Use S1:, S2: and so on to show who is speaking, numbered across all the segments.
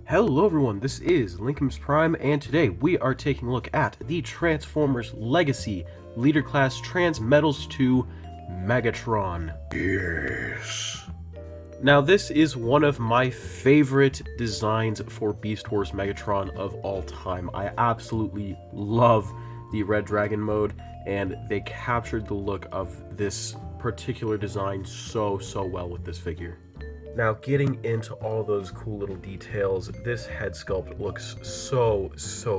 S1: Hello everyone, this is Lincoln's Prime, and today we are taking a look at the Transformers Legacy Leader Class Transmetals 2 Megatron. Yes! Now this is one of my favorite designs for Beast Wars Megatron of all time. I absolutely love the Red Dragon mode, and they captured the look of this particular design so well with this figure. Now, getting into all those cool little details, this head sculpt looks so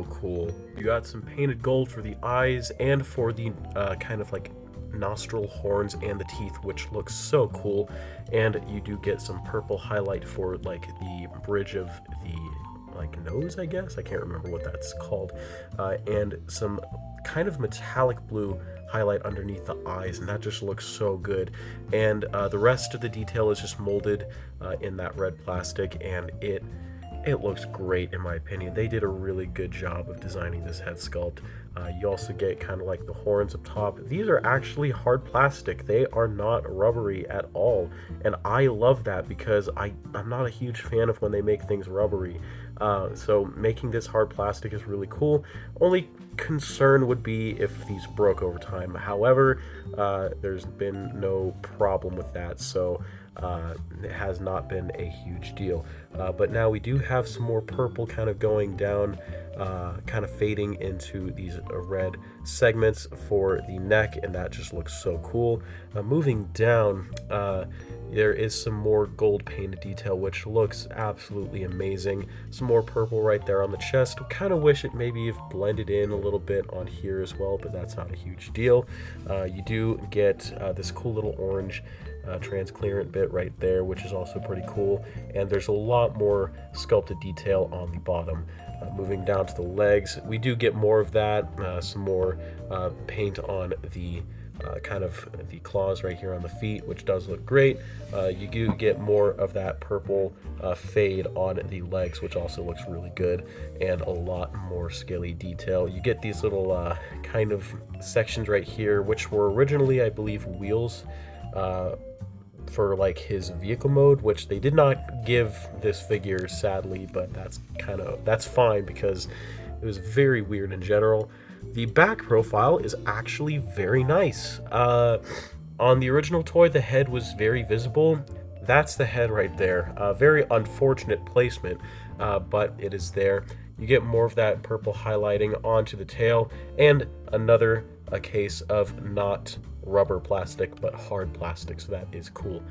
S1: cool. You got some painted gold for the eyes and for the kind of like nostril horns and the teeth, which looks so cool. And you do get some purple highlight for like the bridge of the nose, I guess. I can't remember what that's called. And some kind of metallic blue highlight underneath the eyes, and that just looks so good. And the rest of the detail is just molded in that red plastic, and it looks great in my opinion. They did a really good job of designing this head sculpt. You also get kind of like the horns up top. These are actually hard plastic. They are not rubbery at all, and I love that because I'm not a huge fan of when they make things rubbery. So making this hard plastic is really cool. Only concern would be if these broke over time. However, there's been no problem with that, so it has not been a huge deal. But now we do have some more purple kind of going down, kind of fading into these red segments for the neck, and that just looks so cool. Moving down, there is some more gold painted detail, which looks absolutely amazing. Some more purple right there on the chest. Kind of wish it maybe have blended in a little bit on here as well, but that's not a huge deal. You do get this cool little orange transparent bit right there, which is also pretty cool. And there's a lot more sculpted detail on the bottom. Moving down to the legs, we do get more of that. Some more paint on the kind of the claws right here on the feet, which does look great. You do get more of that purple fade on the legs, which also looks really good, and a lot more scaly detail. You get these little kind of sections right here, which were originally, I believe, wheels for like his vehicle mode, which they did not give this figure, sadly, but that's fine because it was very weird in general. The back profile is actually very nice. On the original toy, the head was very visible. That's the head right there. Very unfortunate placement, but it is there. You get more of that purple highlighting onto the tail, and another case of not rubber plastic but hard plastic, so that is cool.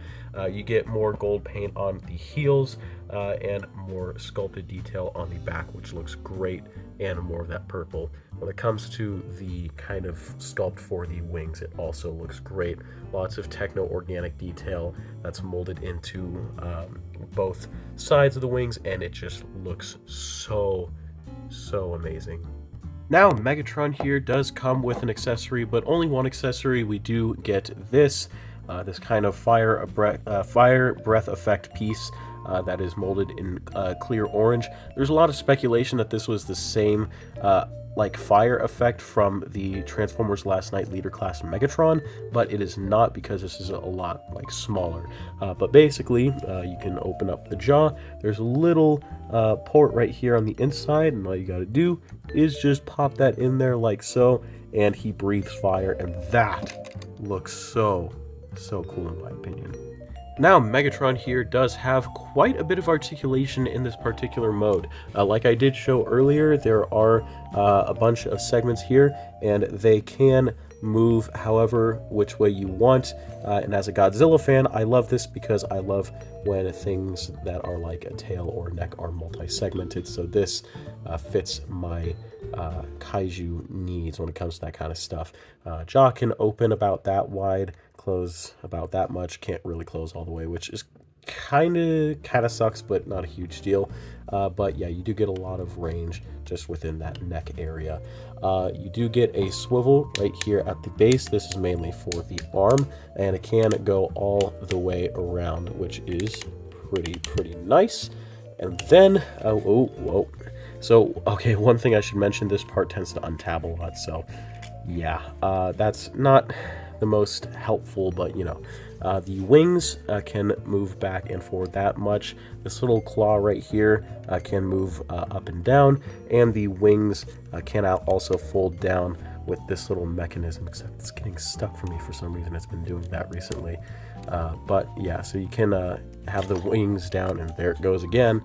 S1: You get more gold paint on the heels and more sculpted detail on the back, which looks great, and more of that purple. When it comes to the kind of sculpt for the wings, it also looks great. Lots of techno-organic detail that's molded into both sides of the wings, and it just looks so amazing. Now, Megatron here does come with an accessory, but only one accessory. We do get this kind of fire breath effect piece that is molded in clear orange. There's a lot of speculation that this was the same like fire effect from the Transformers Last Night Leader Class Megatron, but it is not, because this is a lot like smaller. But basically, you can open up the jaw. There's a little port right here on the inside, and all you gotta do is just pop that in there like so, and he breathes fire, and that looks so cool in my opinion. Now, Megatron here does have quite a bit of articulation in this particular mode. Like I did show earlier, there are a bunch of segments here, and they can move however which way you want. And as a Godzilla fan, I love this because I love when things that are like a tail or neck are multi-segmented, so this fits my kaiju needs when it comes to that kind of stuff. Jaw can open about that wide, close about that much, can't really close all the way, which is kind of sucks, but not a huge deal. But yeah, you do get a lot of range just within that neck area. You do get a swivel right here at the base. This is mainly for the arm, and it can go all the way around, which is pretty nice. And then whoa. So okay, one thing I should mention, this part tends to untab a lot, so yeah, that's not the most helpful, but you know, the wings can move back and forward that much. This little claw right here can move up and down, and the wings can also fold down with this little mechanism, except it's getting stuck for me for some reason. It's been doing that recently. But yeah, so you can have the wings down, and there it goes again,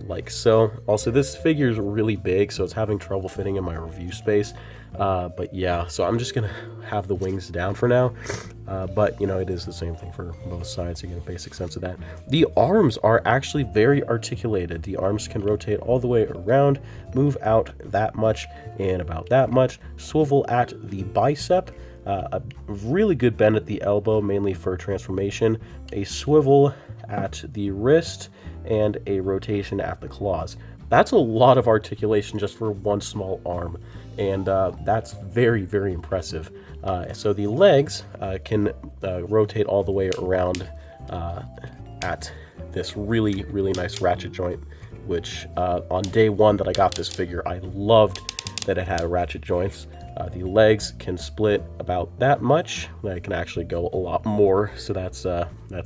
S1: like so. Also, this figure is really big, so it's having trouble fitting in my review space. But yeah, so I'm just gonna have the wings down for now. But you know, it is the same thing for both sides, so you get a basic sense of that. The arms are actually very articulated. The arms can rotate all the way around, move out that much and about that much, swivel at the bicep, a really good bend at the elbow, mainly for transformation, a swivel at the wrist, and a rotation at the claws. That's a lot of articulation just for one small arm, and that's very, very impressive. So the legs can rotate all the way around at this really, really nice ratchet joint, which on day one that I got this figure, I loved that it had ratchet joints. The legs can split about that much. They can actually go a lot more, so that's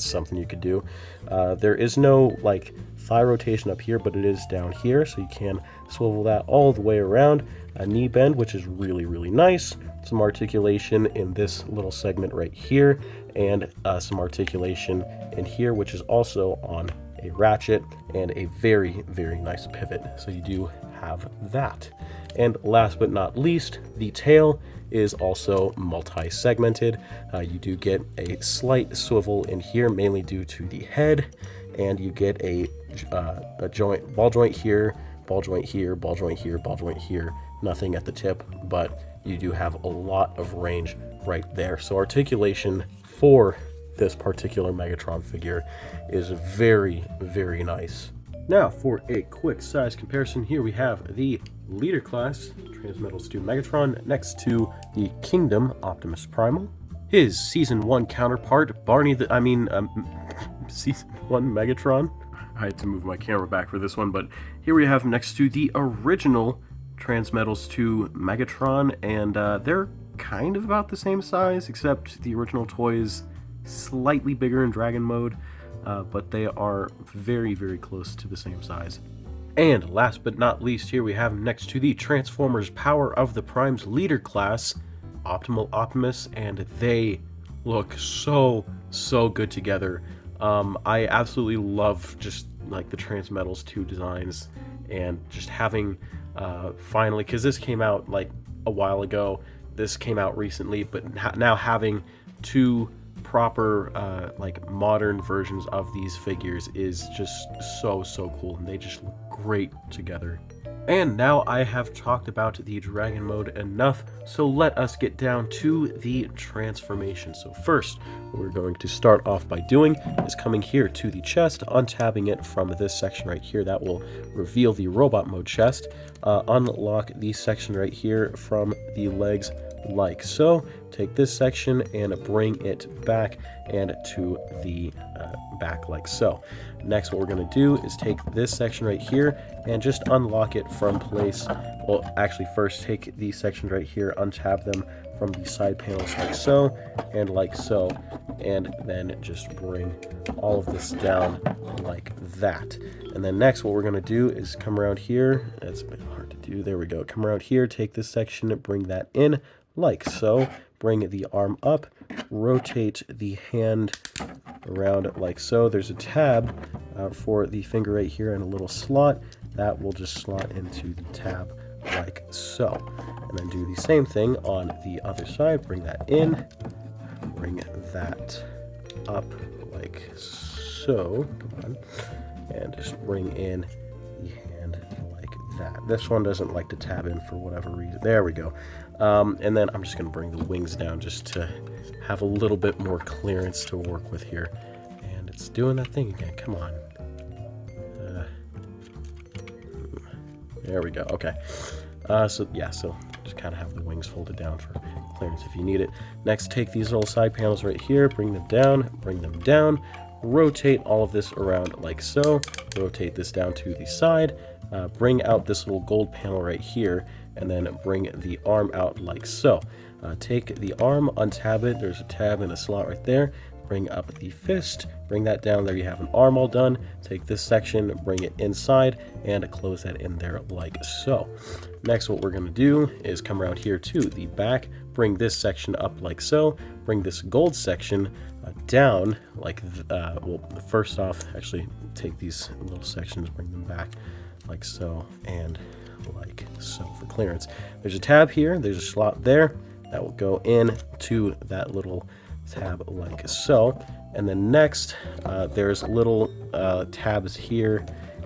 S1: something you could do. There is no like thigh rotation up here, but it is down here, so you can swivel that all the way around. A knee bend, which is really, really nice. Some articulation in this little segment right here, and some articulation in here, which is also on a ratchet, and a very, very nice pivot. So you do have that. And last but not least, the tail is also multi-segmented. You do get a slight swivel in here, mainly due to the head, and you get a joint, ball joint here, ball joint here, ball joint here, ball joint here. Nothing at the tip, but you do have a lot of range right there. So articulation for this particular Megatron figure is very, very nice. Now for a quick size comparison, here we have the Leader Class Transmetals 2 Megatron next to the Kingdom Optimus Primal. His Season 1 counterpart, Season 1 Megatron. I had to move my camera back for this one, but here we have him next to the original Transmetals 2 Megatron, and they're kind of about the same size, except the original toy is slightly bigger in Dragon mode, but they are very, very close to the same size. And last but not least, here we have him next to the Transformers Power of the Primes Leader Class, Optimal Optimus, and they look so good together. I absolutely love just like the Transmetals 2 designs, and just having finally, because this came out like a while ago, this came out recently, but now having two proper like modern versions of these figures is just so cool, and they just look great together. And now I have talked about the Dragon mode enough, so let us get down to the transformation. So first, what we're going to start off by doing is coming here to the chest, untabbing it from this section right here. That will reveal the robot mode chest. Unlock the section right here from the legs like so. Take this section and bring it back and to the back like so. Next, what we're going to do is take this section right here and just unlock it from place. Well, actually first take these sections right here, untab them from the side panels like so, and then just bring all of this down like that. And then next, what we're going to do is come around here. That's a bit hard to do. There we go. Come around here, take this section, bring that in like so. Bring the arm up, rotate the hand around like so. There's a tab for the finger right here and a little slot that will just slot into the tab like so. And then do the same thing on the other side. Bring that in, bring that up like so. Come on. And just bring in the hand like that. This one doesn't like to tab in for whatever reason. There we go. And then I'm just going to bring the wings down just to have a little bbit more clearance to work with here. And it's doing that thing again. Come on. There we go. Okay. So just kind of have the wings folded down for clearance if you need it. Next, take these little side panels right here, bring them down, rotate all of this around like so, rotate this down to the side, bring out this little gold panel right here, and then bring the arm out like so. Take the arm, untab it, there's a tab and a slot right there, bring up the fist, bring that down, there you have an arm all done. Take this section, bring it inside, and close that in there like so. Next, what we're going to do is come around here to the back, bring this section up like so, bring this gold section down like, well, first off, actually take these little sections, bring them back like so, and like so for clearance. There's a tab here, there's a slot there, that will go in to that little tab like so. And then next, there's little tabs here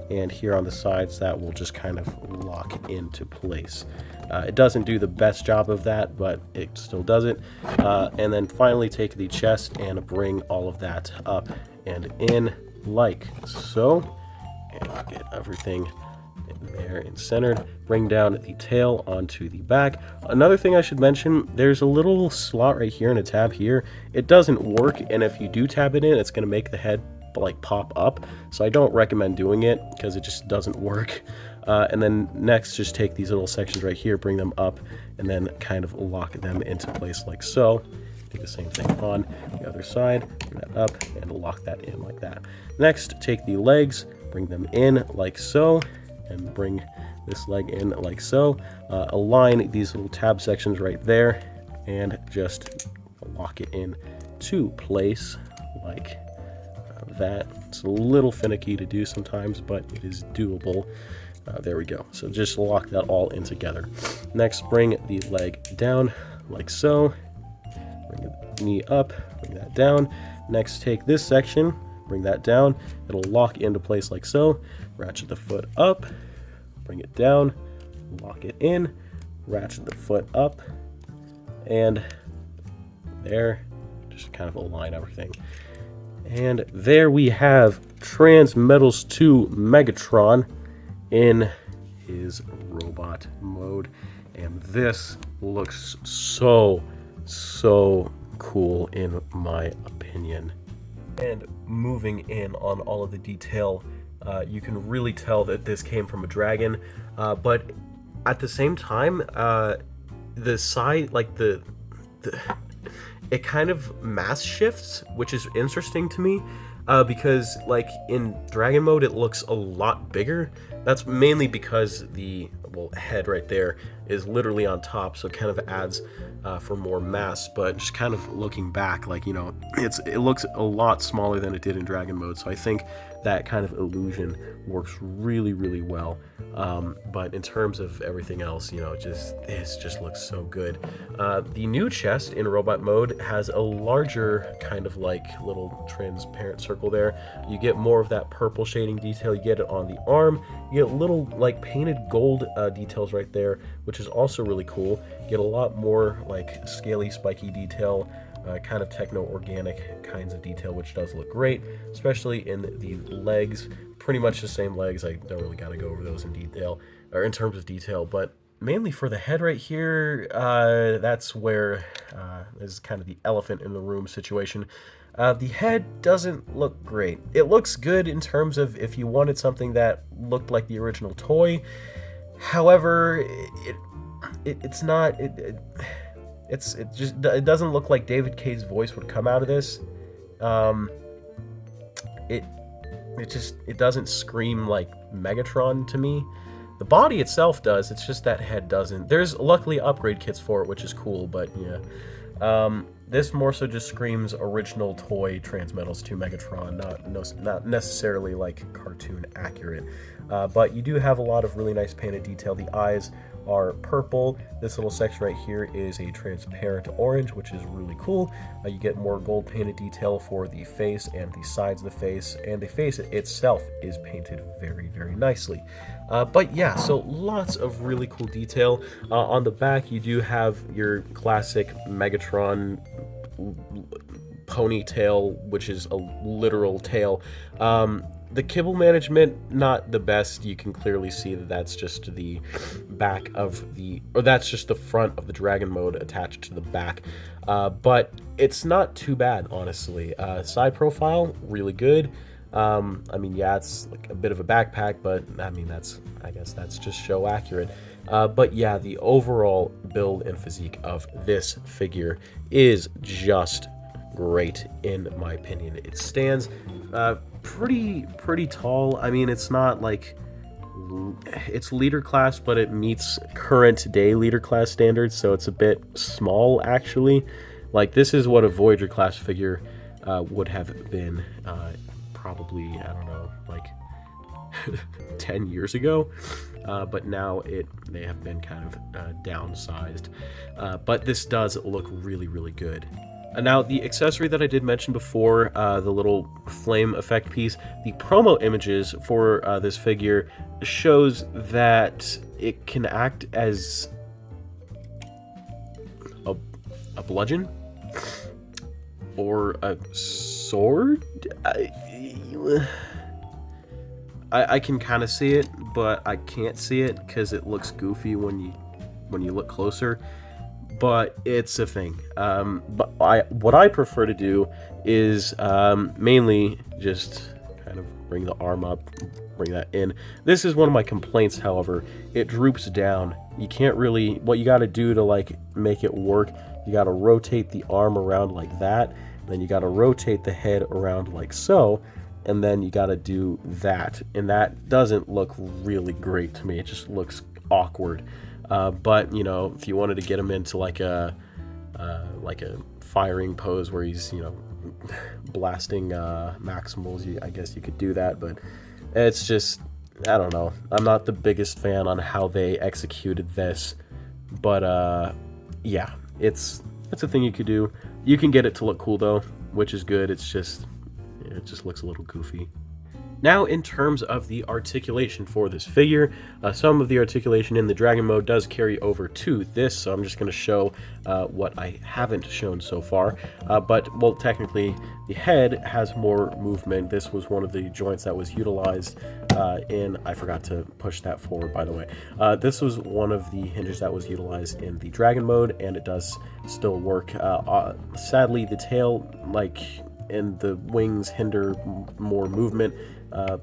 S1: and here on the sides that will just kind of lock into place. It doesn't do the best job of that, but it still does it. And then finally take the chest and bring all of that up and in like so. And get everything in there and centered. Bring down the tail onto the back. Another thing I should mention, there's a little slot right here and a tab here. It doesn't work, and if you do tab it in, it's going to make the head like pop up. So I don't recommend doing it because it just doesn't work. And then next, just take these little sections right here, bring them up, and then kind of lock them into place like so. Do the same thing on the other side, bring that up, and lock that in like that. Next, take the legs, bring them in like so, and bring this leg in like so. Align these little tab sections right there, and just lock it in to place like that. It's a little finicky to do sometimes, but it is doable. There we go. So just lock that all in together. Next, bring the leg down like so. Bring the knee up, bring that down. Next, take this section, bring that down. It'll lock into place like so. Ratchet the foot up, bring it down, lock it in, ratchet the foot up, and there, just kind of align everything. And there we have Transmetals 2 Megatron in his robot mode. And this looks so cool in my opinion. And moving in on all of the detail, you can really tell that this came from a dragon, but at the same time, the side, like the it kind of mass shifts, which is interesting to me, because like in dragon mode it looks a lot bigger. That's mainly because the head right there is literally on top, so it kind of adds for more mass. But just kind of looking back, like, you know, it looks a lot smaller than it did in dragon mode, so I think that kind of illusion works really well. But in terms of everything else, you know, this just looks so good. The new chest in robot mode has a larger kind of like little transparent circle there. You get more of that purple shading detail. You get it on the arm. You get little like painted gold details right there, which is also really cool. You get a lot more like scaly, spiky detail, kind of techno-organic kinds of detail, which does look great, especially in the legs. Pretty much the same legs. I don't really gotta go over those in detail, or in terms of detail, but mainly for the head right here, that's where is kind of the elephant in the room situation. The head doesn't look great. It looks good in terms of if you wanted something that looked like the original toy. However, it's not. It doesn't look like David Cage's voice would come out of this. It doesn't scream like Megatron to me. The body itself does, it's just that head doesn't. There's luckily upgrade kits for it, which is cool, but yeah. This more so just screams original toy Transmetals 2 Megatron, not necessarily like cartoon accurate. But you do have a lot of really nice painted detail. The eyes are purple. This little section right here is a transparent orange, which is really cool. You get more gold painted detail for the face and the sides of the face, and the face itself is painted very nicely. But yeah, so lots of really cool detail. On the back, you do have your classic Megatron ponytail, which is a literal tail. The kibble management, not the best. You can clearly see that that's just the back of that's just the front of the dragon mode attached to the back. But it's not too bad, honestly. Side profile, really good. I mean, yeah, it's like a bit of a backpack, but I mean, I guess that's just show accurate. But yeah, the overall build and physique of this figure is just great in my opinion. It stands pretty tall. I mean, it's not like it's leader class, but it meets current day leader class standards, so it's a bit small actually. Like, this is what a Voyager class figure would have been probably, I don't know, like 10 years ago, but now they have been kind of downsized, but this does look really good. Now, the accessory that I did mention before, the little flame effect piece, the promo images for this figure shows that it can act as a bludgeon or a sword. I can kind of see it, but I can't see it because it looks goofy when you look closer. But it's a thing. But what I prefer to do is mainly just kind of bring the arm up, bring that in. This is one of my complaints, however. It droops down. You can't really, what you got to do to like make it work, you got to rotate the arm around like that, then you got to rotate the head around like so, and then you got to do that. And that doesn't look really great to me. It just looks awkward. But you know, if you wanted to get him into like a firing pose where he's, you know, blasting maximals, I guess you could do that. But it's just, I don't know. I'm not the biggest fan on how they executed this, but yeah, it's a thing you could do. You can get it to look cool though, which is good. It just looks a little goofy. Now, in terms of the articulation for this figure, some of the articulation in the Dragon mode does carry over to this, so I'm just going to show what I haven't shown so far. But, well, technically, the head has more movement. This was one of the joints that was utilized I forgot to push that forward, by the way. This was one of the hinges that was utilized in the Dragon mode, and it does still work. Sadly, the tail, and the wings hinder more movement,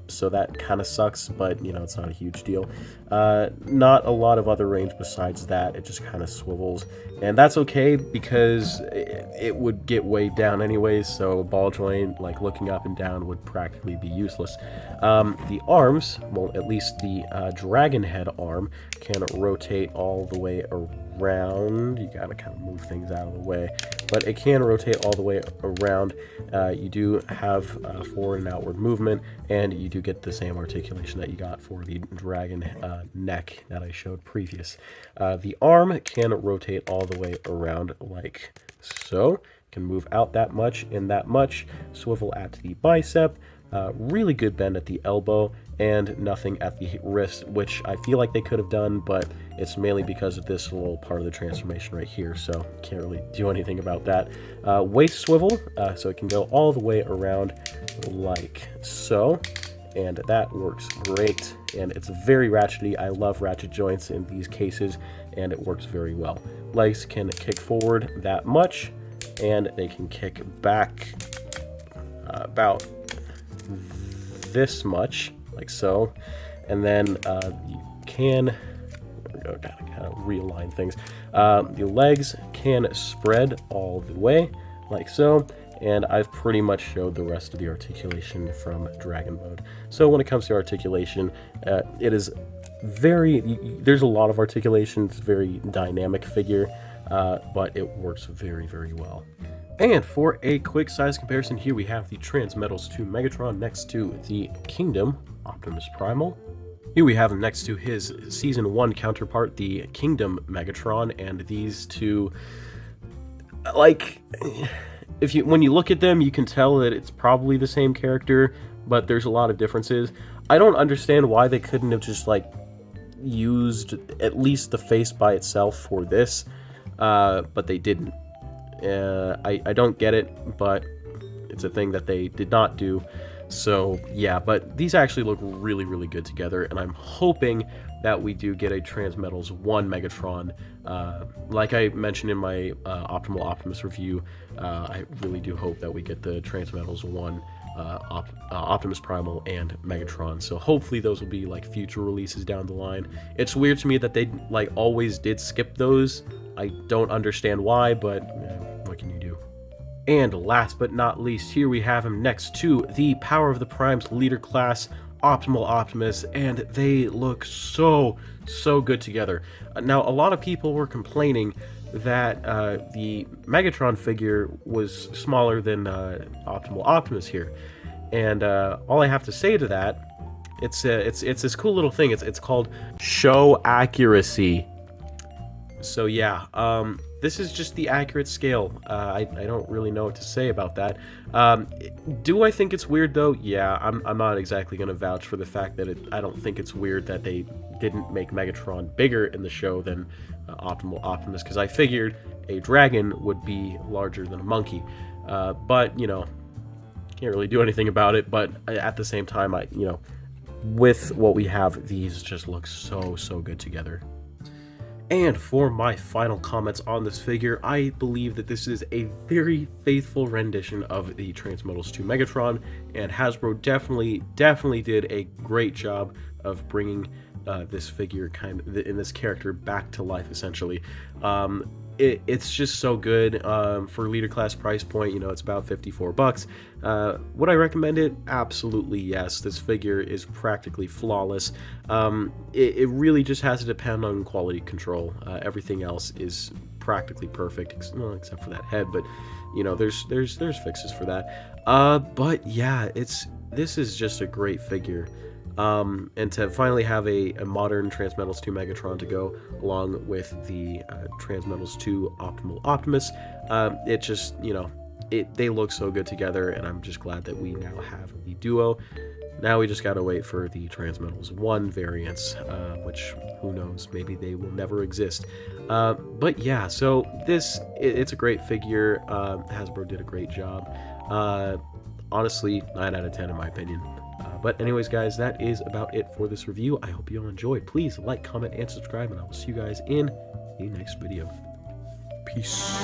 S1: so that kind of sucks, but you know, it's not a huge deal. Not a lot of other range besides that. It just kind of swivels, and that's okay because it would get weighed down anyways, so a ball joint, like looking up and down, would practically be useless. The arms, well, at least the dragon head arm, can rotate all the way around. You gotta kind of move things out of the way, but it can rotate all the way around. You do have forward and outward movement, and you do get the same articulation that you got for the dragon neck that I showed previous. The arm can rotate all the way around like so. Can move out that much and that much. Swivel at the bicep. Really good bend at the elbow, and nothing at the wrist, which I feel like they could have done, but it's mainly because of this little part of the transformation right here, so can't really do anything about that. Waist swivel, so it can go all the way around like so, and that works great, and it's very ratchety. I love ratchet joints in these cases, and it works very well. Legs can kick forward that much, and they can kick back about this much, like so, and then you can kind of realign things. The legs can spread all the way, like so, and I've pretty much showed the rest of the articulation from Dragon mode. So when it comes to articulation, it is there's a lot of articulation. It's a very dynamic figure, but it works very well. And for a quick size comparison, here we have the Transmetals to Megatron next to the Kingdom Optimus Primal. Here we have him next to his Season 1 counterpart, the Kingdom Megatron, and these two, like, when you look at them, you can tell that it's probably the same character, but there's a lot of differences. I don't understand why they couldn't have just, like, used at least the face by itself for this, but they didn't. I don't get it, but it's a thing that they did not do. So yeah, but these actually look really good together, and I'm hoping that we do get a Transmetals 1 Megatron. Like I mentioned in my Optimal Optimus review, I really do hope that we get the Transmetals 1 Optimus Primal and Megatron. So hopefully those will be like future releases down the line. It's weird to me that they like always did skip those. I don't understand why, but what can you do? And last but not least, here we have him next to the Power of the Primes leader class, Optimal Optimus, and they look so good together. Now, a lot of people were complaining that the Megatron figure was smaller than Optimal Optimus here, and all I have to say to that, it's this cool little thing. It's called show accuracy. So yeah, this is just the accurate scale. I don't really know what to say about that. Do I think it's weird though? Yeah, I'm not exactly gonna vouch for the fact that I don't think it's weird that they didn't make Megatron bigger in the show than Optimal Optimus, because I figured a dragon would be larger than a monkey. But you know, can't really do anything about it. But at the same time, with what we have, these just look so good together. And for my final comments on this figure, I believe that this is a very faithful rendition of the Transmetals 2 Megatron, and Hasbro definitely did a great job of bringing this figure in this character back to life, essentially. It's just so good. For leader class price point, it's about $54. Would I recommend it? Absolutely yes. This figure is practically flawless. It really just has to depend on quality control. Everything else is practically perfect, except for that head, but there's fixes for that. But yeah, this is just a great figure. And to finally have a modern Transmetals 2 Megatron to go along with the Transmetals 2 Optimal Optimus, it just, they look so good together, and I'm just glad that we now have the duo. Now we just gotta wait for the Transmetals 1 variants, which, who knows, maybe they will never exist. But yeah, so it's a great figure. Hasbro did a great job. Honestly, 9 out of 10 in my opinion. But anyways, guys, that is about it for this review. I hope you all enjoyed. Please like, comment, and subscribe, and I will see you guys in the next video. Peace.